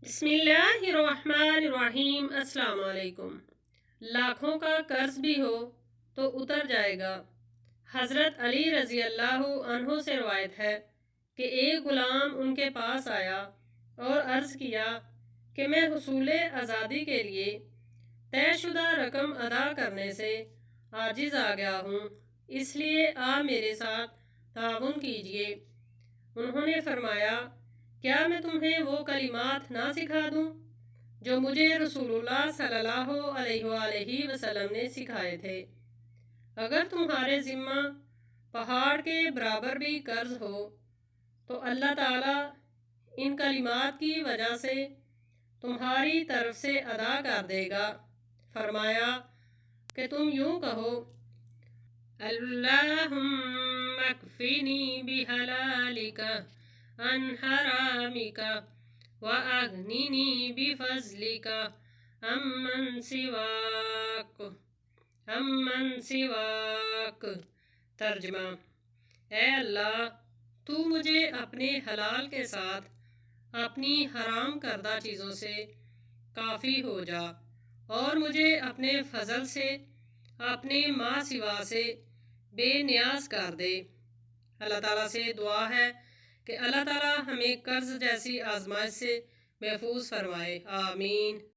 बिस्मिल्लाहिर्रहमानिर्रहीम। अस्सलाम वालेकुम। लाखों का कर्ज भी हो तो उतर जाएगा। हज़रत अली रज़ी अल्लाह अन्हु से रवायत है कि एक ग़ुलाम उनके पास आया और अर्ज़ किया कि मैं हुसूल आज़ादी के लिए तयशुदा रकम अदा करने से आजिज़ आ गया हूँ, इसलिए आप मेरे साथ ताउन कीजिए। उन्होंने फरमाया, क्या मैं तुम्हें वो कलिमात ना सिखा दूँ जो मुझे रसूलुल्लाह सल्लल्लाहु अलैहि वसल्लम ने सिखाए थे। अगर तुम्हारे ज़िम्मा पहाड़ के बराबर भी कर्ज हो तो अल्लाह ताला इन कलिमात की वजह से तुम्हारी तरफ से अदा कर देगा। फरमाया कि तुम यूँ कहो, अल्लाहुम्मा कफ़िनी बिहलालिका अन हरामिका व अगनिनी बिफज़लिका अम्मन सिवाक। तर्जमा, ए अल्लाह, तू मुझे अपने हलाल के साथ अपनी हराम करदा चीज़ों से काफ़ी हो जा और मुझे अपने फजल से अपने माँ सिवा से बेनियाज कर दे। अल्लाह ताला से दुआ है कि अल्लाह ताला हमें कर्ज जैसी आजमाइश से महफूज फरमाए। आमीन।